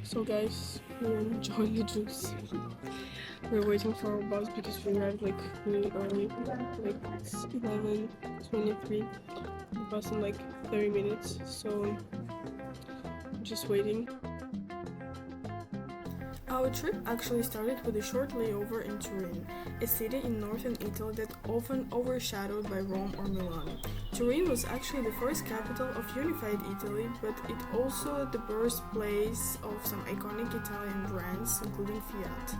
So guys, we're enjoying the juice. We're waiting for our bus because we arrived like really early, like it's 11:23. The bus in like 30 minutes, so just waiting. Our trip actually started with a short layover in Turin, a city in northern Italy that often overshadowed by Rome or Milan. Turin was actually the first capital of unified Italy, but it also the birthplace of some iconic Italian brands, including Fiat.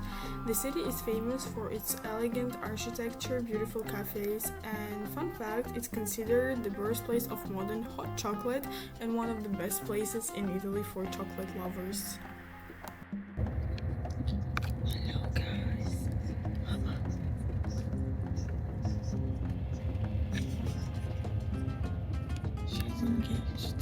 The city is famous for its elegant architecture, beautiful cafes, and fun fact, it's considered the birthplace of modern hot chocolate and one of the best places in Italy for chocolate lovers. Engaged.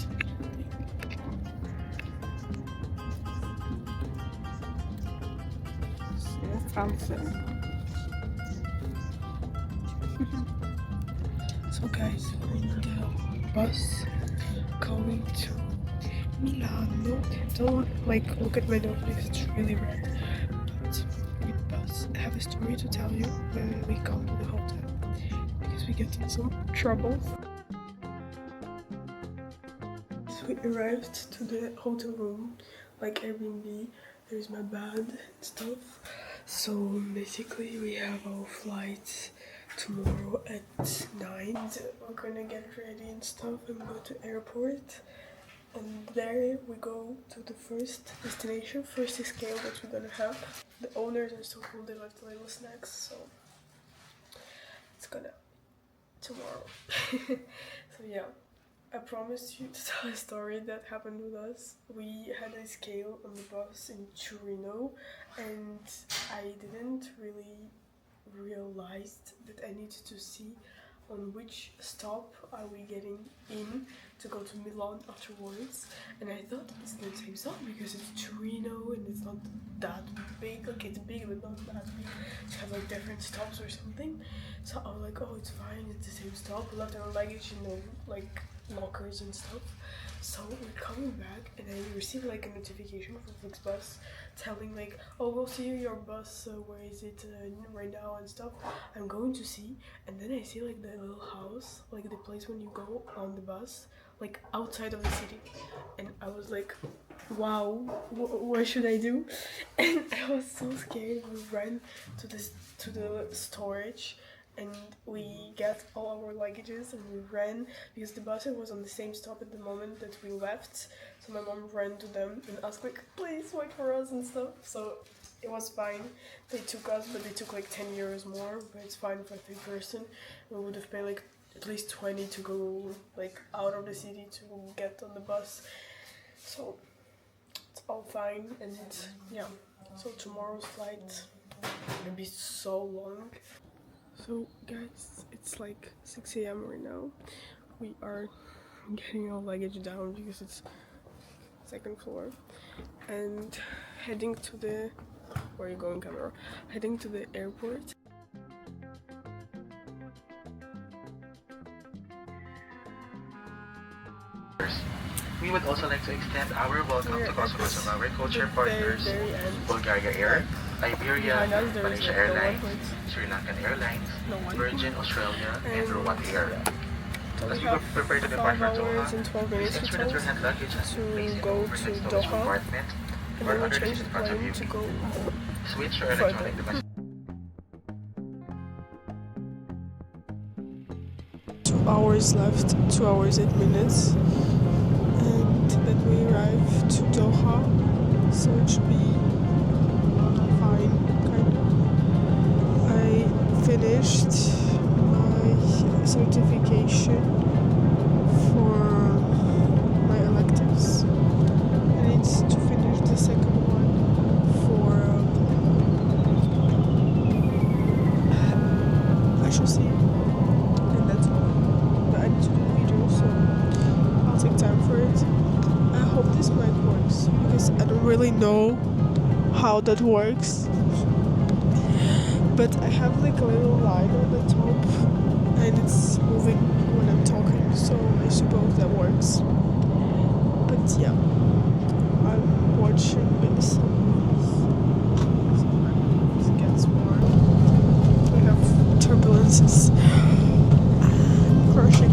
So guys, we're in the bus going to Milano. Don't like look at my nose because it's really red. But with the bus, I have a story to tell you when we come to the hotel because we get in some trouble. We arrived to the hotel room, like Airbnb. There's my bed and stuff. So basically we have our flight tomorrow at 9. We're gonna get ready and stuff and go to airport. And there we go to the first destination, first escape that we're gonna have. The owners are so cool, they left a little snacks, so it's gonna tomorrow. So yeah. I promised you to tell a story that happened with us. We had a scale on the bus in Torino and I didn't really realize that I needed to see on which stop are we getting in to go to Milan afterwards, and I thought it's the same stop because it's Torino and it's not that big, like it's big but not that big to have like different stops or something. So I was like, oh, it's fine, it's the same stop. We left our luggage in the like lockers and stuff. So we're coming back and I received like a notification from Flixbus telling like, oh, we'll see your bus, where is it right now and stuff. I'm going to see, and then I see like the little house, like the place when you go on the bus, like outside of the city, and I was like, wow, what should I do? And I was so scared. We ran to the storage and we got all our luggages and we ran because the bus was on the same stop at the moment that we left. So my mom ran to them and asked like, please wait for us and stuff. So it was fine. They took us, but they took like 10 euros more, but it's fine for 3 person. We would have paid like at least 20 to go like out of the city to get on the bus. So it's all fine, and yeah. So tomorrow's flight will be so long. So guys, it's like 6 a.m. right now. We are getting our luggage down because it's second floor and heading to the, where are you going, camera? Heading to the airport. We would also like to extend our welcome to customers of our culture partners, Bulgaria Air, Iberia, Malaysia Airlines, Sri Lankan Airlines, Virgin Australia, and Rwanda Air. As we prepare to depart for Doha, please ensure that your hand luggage has been placed in the overhead storage compartment or under the seat in front of you. Switch your electronic device. 2 hours left, 2 hours 8 minutes, and then we arrive to Doha, so it should be fine, kind of. I finished my certification for my electives. I need to finish the second one for I shall see, and that's all. But I need to do the video, so I'll take time for it. I hope this mic works because I don't really know how that works. But I have like a little light on the top and it's moving when I'm talking, so I suppose that works. But yeah, I'm watching ambulances. Crushing.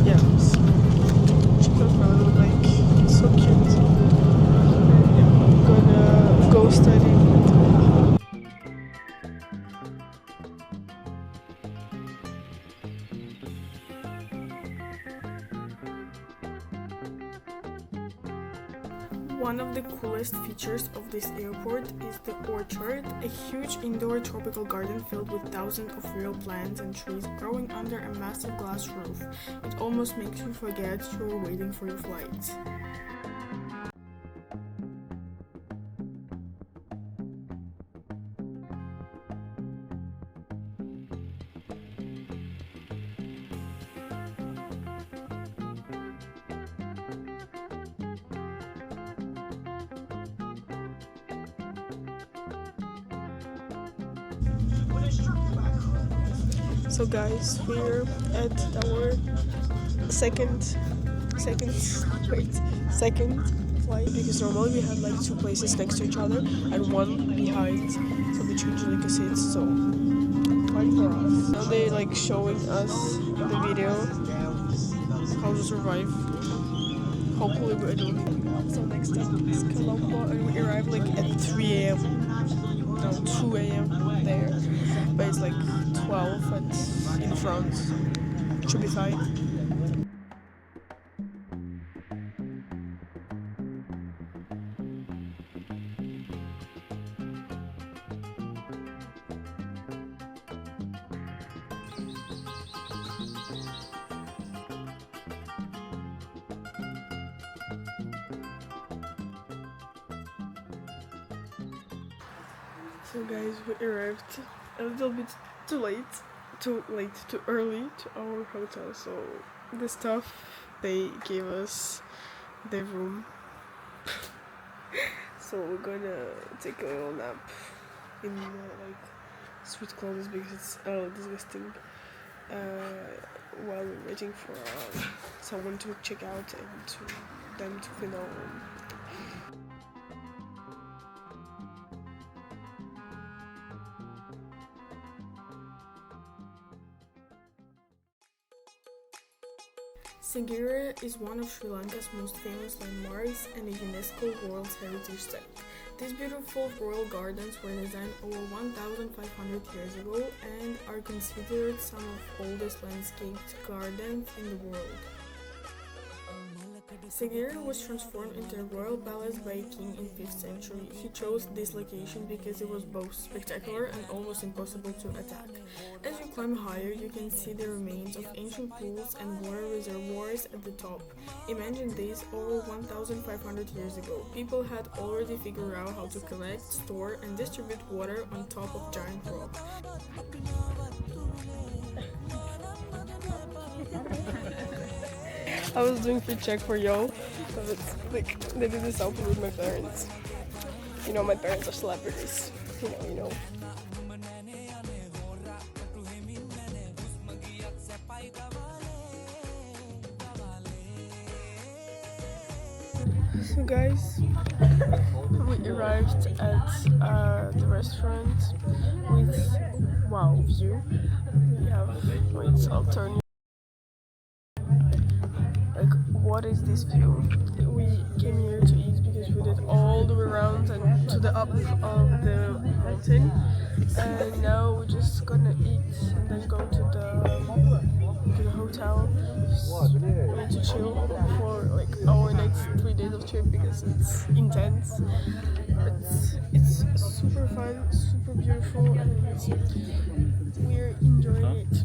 Yeah, so check out my little bike. It's so cute. Yeah, I'm gonna go study. One of the coolest features of this airport is the orchard, a huge indoor tropical garden filled with thousands of real plants and trees growing under a massive glass roof. It almost makes you forget you are waiting for your flight. So guys, we're at our second flight, because normally we have like two places next to each other and one behind, so we change like a seat. So fine for us. Now they like showing us in the video how to survive. Hopefully we're doing. So next up is Colombo, and we arrive like at 3 a.m. No, 2 a.m. there, but it's like 12 and in France. Should be fine. So guys, we arrived a little bit too early to our hotel. So the staff, they gave us the room. So we're gonna take a little nap in like sweet clothes because it's disgusting. While we're waiting for someone to check out and to them to clean our room. Sigiriya is one of Sri Lanka's most famous landmarks and a UNESCO World Heritage Site. These beautiful royal gardens were designed over 1,500 years ago and are considered some of the oldest landscaped gardens in the world. Sigiriya was transformed into a royal palace by a king in 5th century. He chose this location because it was both spectacular and almost impossible to attack. As you climb higher, you can see the remains of ancient pools and water reservoirs at the top. Imagine this, over 1,500 years ago. People had already figured out how to collect, store, and distribute water on top of giant rock. I was doing fit check for Yo, because it's like they did this outfit with my parents. You know, my parents are celebrities. You know. So guys, we arrived at the restaurant with wow view. We have I'll turn you. Like, what is this view? We came here to eat because we did all the way around and to the up of the mountain, and now we're just gonna eat and then go to the hotel. We need to chill for like our next 3 days of trip because it's intense. But it's super fun, super beautiful, and we're enjoying it.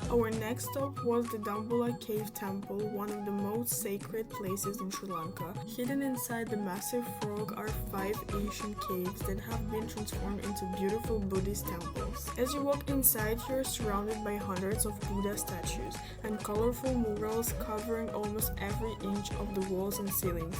Our next stop was the Udawalawe Cave Temple, one of the most sacred places in Sri Lanka. Hidden inside the massive frog are 5 ancient caves that have been transformed into beautiful Buddhist temples. As you walk inside, you're surrounded by hundreds of Buddha statues and colorful murals covering almost every inch of the walls and ceilings.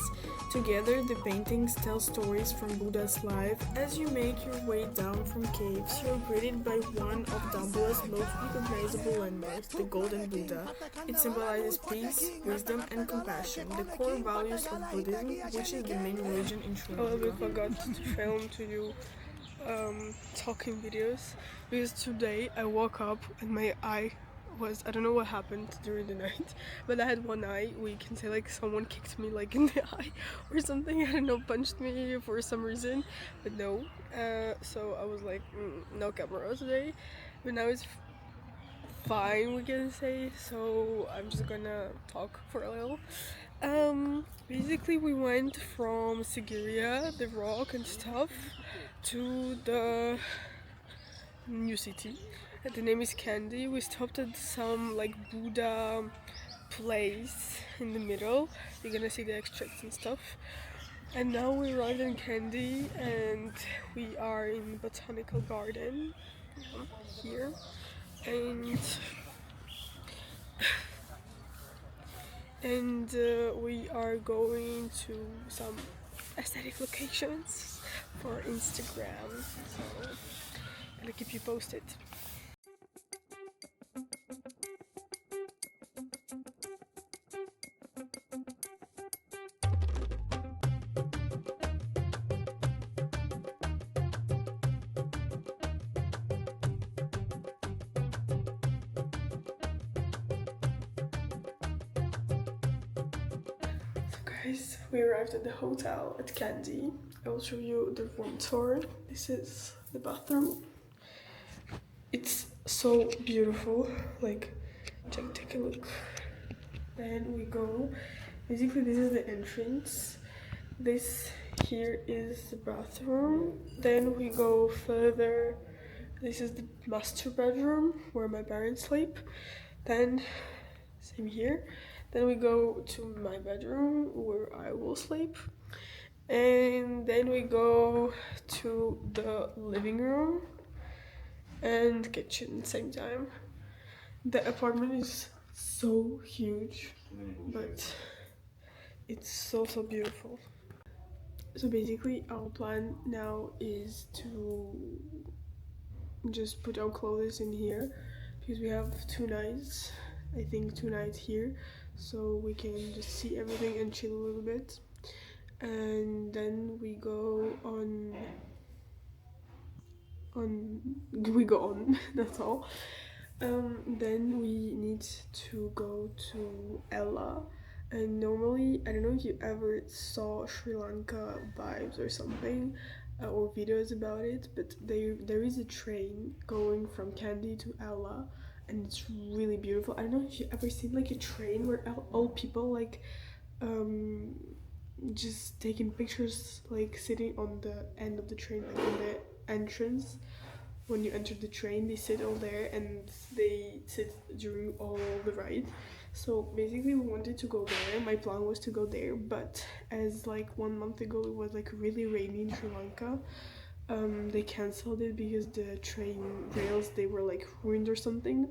Together, the paintings tell stories from Buddha's life. As you make your way down from caves, you're greeted by one of Udawalawe's most recognizable landmarks, month, the Golden Buddha. It symbolizes peace, wisdom, and compassion, the core values of Buddhism, which is the main religion in Sri Lanka. I forgot to film to you talking videos because today I woke up and my eye was, I don't know what happened during the night, but I had one eye, we can say like someone kicked me like in the eye or something, I don't know, punched me for some reason, but no, so I was like no camera today, but now it's fine, we can say, so I'm just gonna talk for a little. Basically we went from Sigiriya, the rock and stuff, to the new city. The name is Kandy. We stopped at some like Buddha place in the middle. You're gonna see the extracts and stuff. And now we arrived in Kandy and we are in Botanical Garden here. And we are going to some aesthetic locations for Instagram. So I'll keep you posted. Guys, we arrived at the hotel at Kandy. I will show you the room tour. This is the bathroom. It's so beautiful. Like, take a look. Then we go. Basically, this is the entrance. This here is the bathroom. Then we go further. This is the master bedroom where my parents sleep. Then, same here. Then we go to my bedroom where I will sleep. And then we go to the living room and kitchen same time. The apartment is so huge, but it's so beautiful. So basically our plan now is to just put our clothes in here because we have 2 nights, I think 2 nights here, so we can just see everything and chill a little bit. And then we go on, that's all. Then we need to go to Ella, and normally, I don't know if you ever saw Sri Lanka vibes or something, or videos about it, but there is a train going from Kandy to Ella, and it's really beautiful. I don't know if you ever seen like a train where all people like just taking pictures, like sitting on the end of the train, like in the entrance. When you enter the train, they sit all there and they sit during all the ride. So basically we wanted to go there. My plan was to go there, but as like 1 month ago it was like really rainy in Sri Lanka, they cancelled it because the train rails, they were like ruined or something.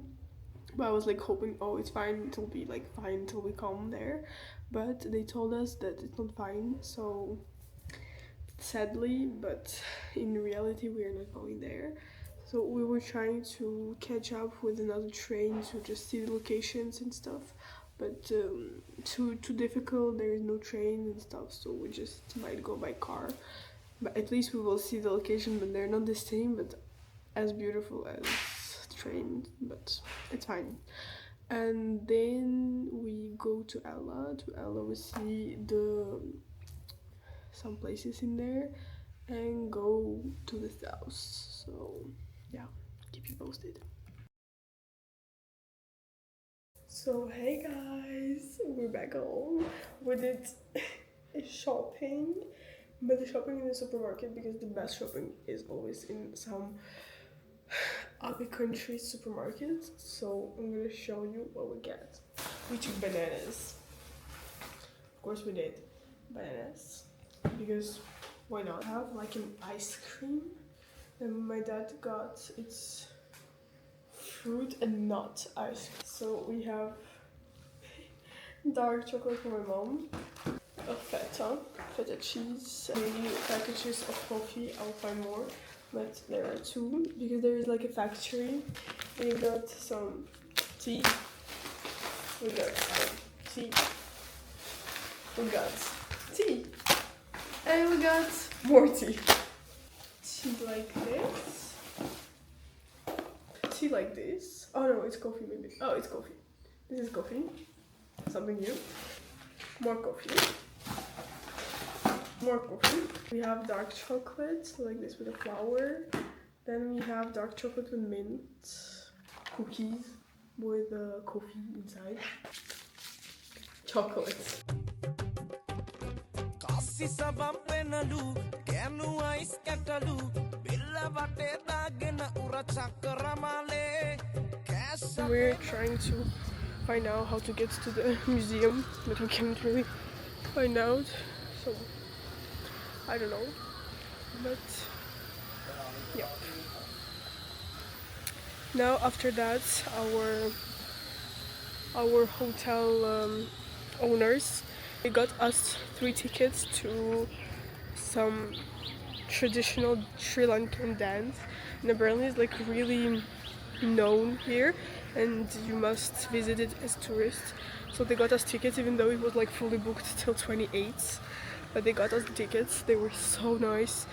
But I was like hoping, oh, it's fine, it'll be like fine until we come there, but they told us that it's not fine, so sadly, but in reality we are not going there. So we were trying to catch up with another train to just see the locations and stuff, but too difficult, there is no train and stuff, so we just might go by car. But at least we will see the location, but they're not the same, but as beautiful as train, but it's fine. And then we go to Ella. We see some places in there and go to the south. So yeah, keep you posted. So hey guys, we're back home. We did shopping, but the shopping in the supermarket, because the best shopping is always in some other countries' supermarkets. So I'm gonna show you what we get. We took bananas. Of course we did bananas, because why not have like an ice cream? And my dad got its fruit and nut ice cream. So we have dark chocolate for my mom, a feta cheese, maybe packages of coffee. I'll find more, but there are 2 because there is like a factory. We got some tea. We got tea. We got tea. And we got more tea. Tea like this. Tea like this. Oh no, it's coffee maybe. Oh, it's coffee. This is coffee. Something new. More coffee. More coffee. We have dark chocolate, like this with a flower. Then we have dark chocolate with mint. Cookies with coffee inside. Chocolate. We're trying to find out how to get to the museum, but we can't really find out, so I don't know, but yeah. Now after that, our hotel owners, they got us 3 tickets to some traditional Sri Lankan dance, and apparently it's like really known here and you must visit it as tourists. So they got us tickets even though it was like fully booked till 28th, but they got us the tickets. They were so nice.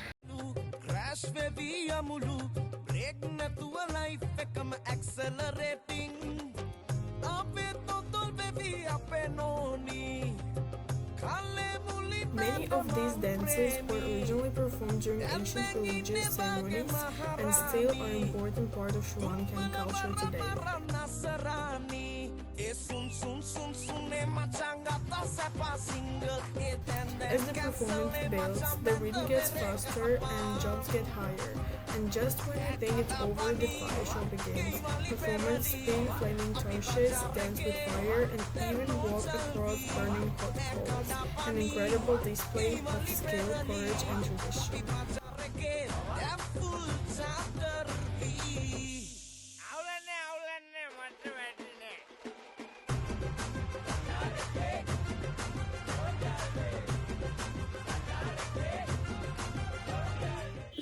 Many of these dances were originally performed during ancient religious ceremonies and still are an important part of Sri Lankan culture today. As the performance builds, the rhythm gets faster and jumps get higher. And just when you think it's over, the fire show begins. Performers spin flaming torches, dance with fire, and even walk across burning hot coals. An incredible display of skill, courage, and tradition.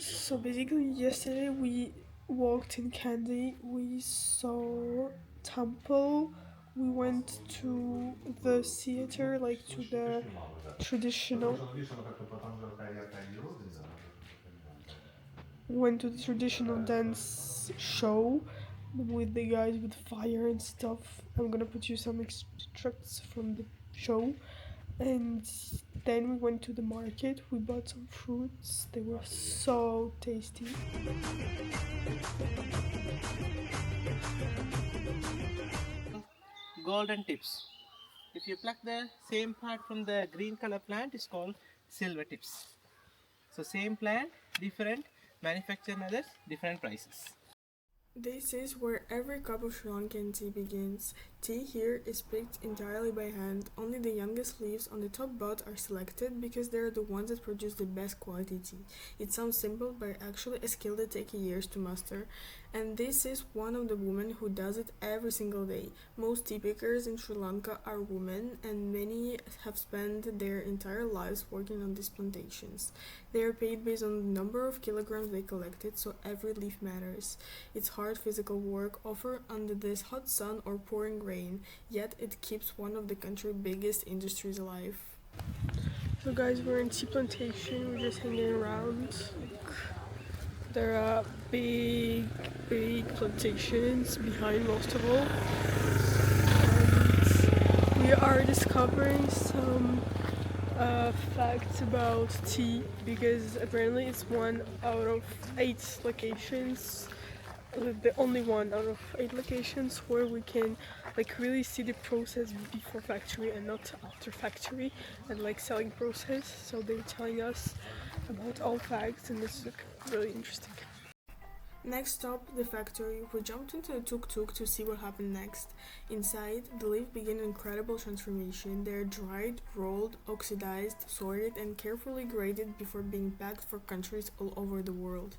So basically yesterday we walked in Kandy, we saw temple, we went to the theater, like to the traditional dance show with the guys with fire and stuff. I'm gonna put you some extracts from the show. And then we went to the market, we bought some fruits, they were so tasty. Golden tips. If you pluck the same part from the green color plant, it's called silver tips. So same plant, different manufacturer methods, different prices. This is where every cup of Sri Lankan tea begins. Tea here is picked entirely by hand. Only the youngest leaves on the top bud are selected because they are the ones that produce the best quality tea. It sounds simple, but actually a skill that takes years to master. And this is one of the women who does it every single day. Most tea pickers in Sri Lanka are women, and many have spent their entire lives working on these plantations. They are paid based on the number of kilograms they collected, so every leaf matters. It's hard physical work, often under this hot sun or pouring rain, yet it keeps one of the country's biggest industries alive. So guys, we're in tea plantation, we're just hanging around. There are big plantations behind most of all. And we are discovering some facts about tea because apparently it's one out of 8 locations, the only one out of 8 locations where we can like really see the process before factory and not after factory, and like selling process. So they're telling us about all facts, and this is like really interesting. Next stop, the factory. We jumped into the tuk-tuk to see what happened next. Inside, the leaf began an incredible transformation. They are dried, rolled, oxidized, sorted, and carefully graded before being packed for countries all over the world.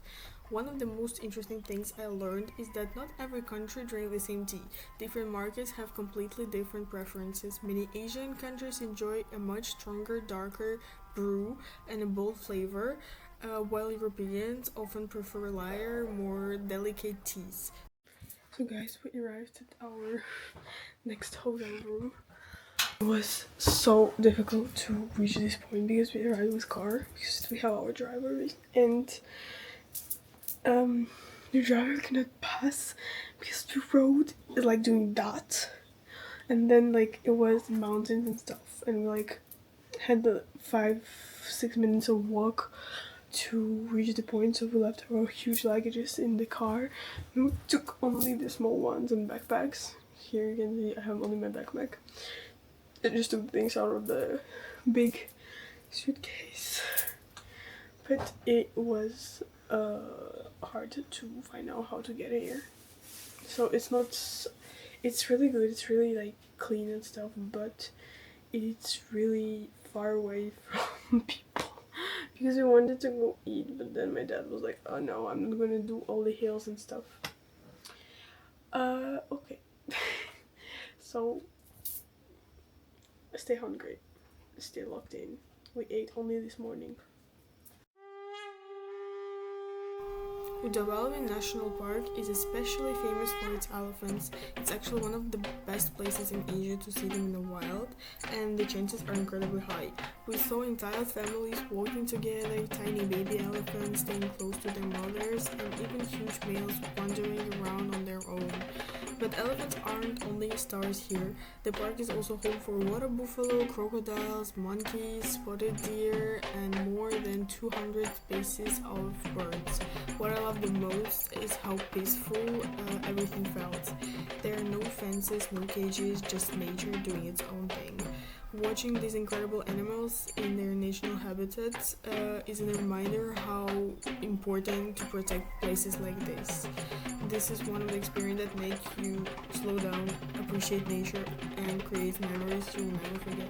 One of the most interesting things I learned is that not every country drinks the same tea. Different markets have completely different preferences. Many Asian countries enjoy a much stronger, darker brew and a bold flavor, while Europeans often prefer lighter, more delicate teas. So guys, we arrived at our next hotel room. It was so difficult to reach this point because we arrived with car, because we have our driver, and the driver cannot pass because the road is like doing that, and then like it was mountains and stuff, and we like had the 5-6 minutes of walk to reach the point, so we left our huge luggages in the car and we took only the small ones and backpacks. Here you can see I have only my backpack. I just took things out of the big suitcase, but it was hard to find out how to get here. So it's really good, it's really like clean and stuff, but it's really far away from people because we wanted to go eat, but then my dad was like, oh no, I'm not gonna do all the hills and stuff. Okay. So stay hungry, stay locked in. We ate only this morning. Udawalawe National Park is especially famous for its elephants. It's actually one of the best places in Asia to see them in the wild, and the chances are incredibly high. We saw entire families walking together, tiny baby elephants staying close to their mothers, and even huge males wandering around on their own. But elephants aren't only stars here. The park is also home for water buffalo, crocodiles, monkeys, spotted deer, and more than 200 species of birds. What I love the most is how peaceful everything felt. There are no fences, no cages, just nature doing its own thing. Watching these incredible animals in their natural habitats is a reminder how important to protect places like this. This is one of the experiences that make you slow down, appreciate nature, and create memories you'll never forget.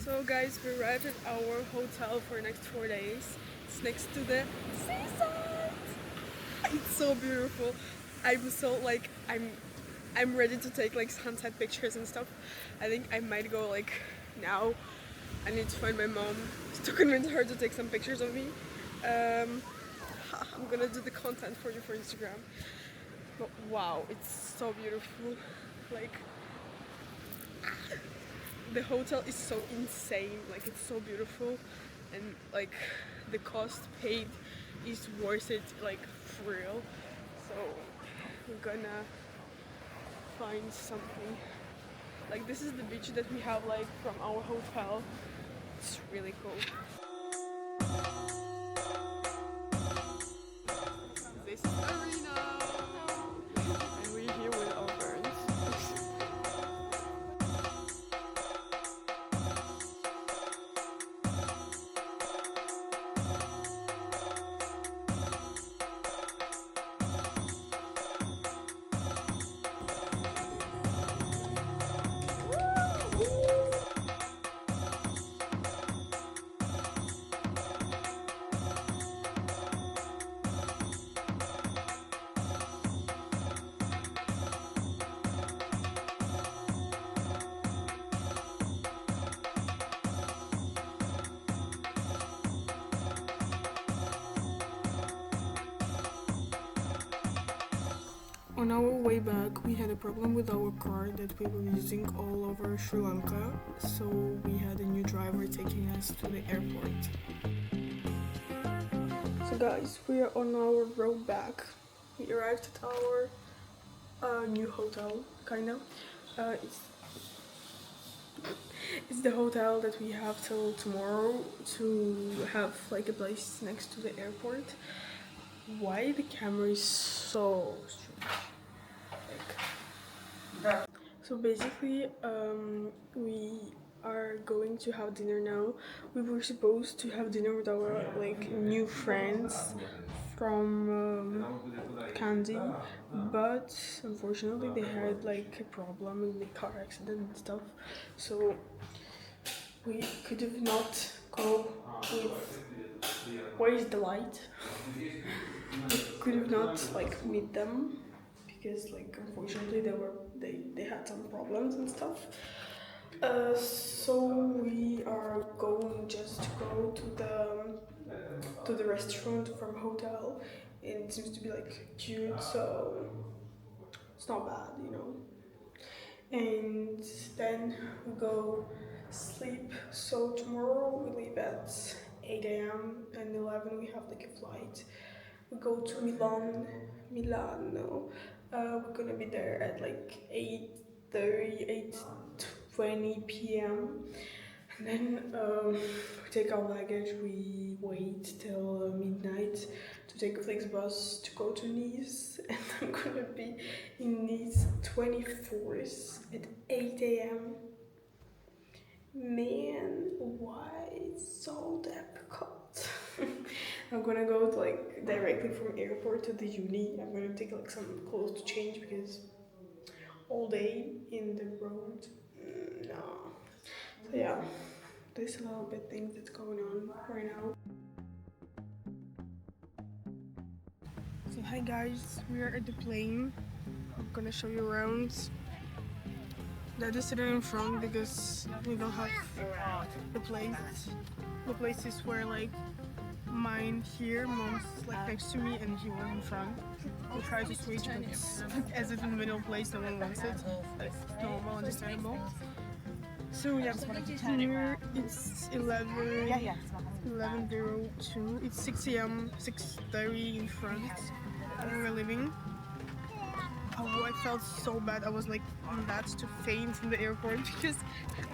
So guys, we arrived at our hotel for the next 4 days. It's next to the seaside. It's so beautiful. I'm so like I'm ready to take like sunset pictures and stuff. I think I might go like now. I need to find my mom to convince her to take some pictures of me. I'm gonna do the content for you for Instagram. But wow, it's so beautiful. Like the hotel is so insane, like it's so beautiful, and like the cost paid is worth it, like for real. So we're gonna find something. Like this is the beach that we have like from our hotel. It's really cool. This is Arena, and we're here with our parents. On our way back, we had a problem with our car that we were using all over Sri Lanka, so we had a new driver taking us to the airport. So guys, we are on our road back. We arrived at our new hotel, kind of. It's the hotel that we have till tomorrow to have like a place next to the airport. Why the camera is so strange? So basically, we are going to have dinner now. We were supposed to have dinner with our like new friends from Kandyan, but unfortunately they had like a problem in the car accident and stuff. So we could have not go with where is the light. I could have not like meet them because like unfortunately they had some problems and stuff. So we are going just to go to the restaurant from hotel. It seems to be like cute, so it's not bad, you know. And then we go sleep. So tomorrow we leave at 8 a.m. and 11 we have like a flight. We go to Milano. We're gonna be there at like 8:30, 8:20 p.m. And then we take our luggage, we wait till midnight to take a Flixbus to go to Nice. And I'm gonna be in Nice 24th at 8 a.m. Man, why it's so difficult? I'm gonna go to, like directly from airport to the uni. I'm gonna take like some clothes to change because all day in the road, no. So yeah, there's a little bit things that's going on right now. So hi guys, we are at the plane. I'm gonna show you around. They're just sitting in front because we don't have the place. The places where like mine here, mom's like next to me and he was in front. We'll try to switch, but it's as if in the middle place, no one wants it. That's normal, understandable. So yeah, here it's 11:02. It's 6 a.m. 6:30 in front. And we're leaving. Oh, I felt so bad. I was like about to faint in the airport because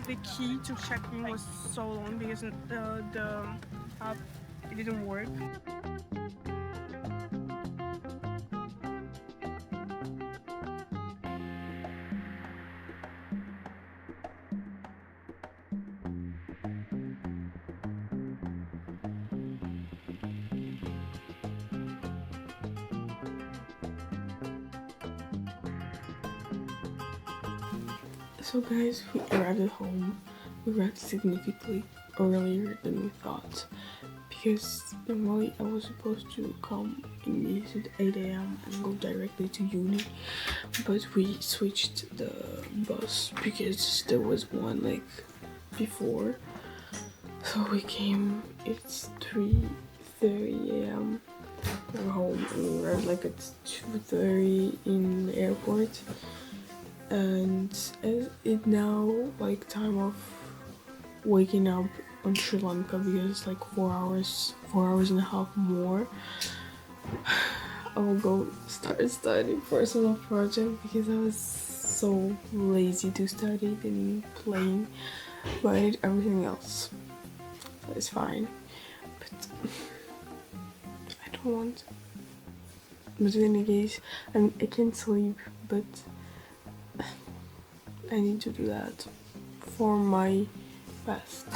the key to check in was so long because the app it didn't work. So guys, we arrived at home. We arrived significantly earlier than we thought because normally I was supposed to come in Nice at 8 a.m. and go directly to uni, but we switched the bus because there was one like before. So we came, it's 3:30 a.m. We're home and we arrived like at 2:30 in the airport. And it's now like time of waking up on Sri Lanka because it's like 4 hours and a half more. I will go start studying for a small project because I was so lazy to study, then playing, but I did everything else. So it's fine, but I don't want. But in any case, I can't sleep, but I need to do that for my best.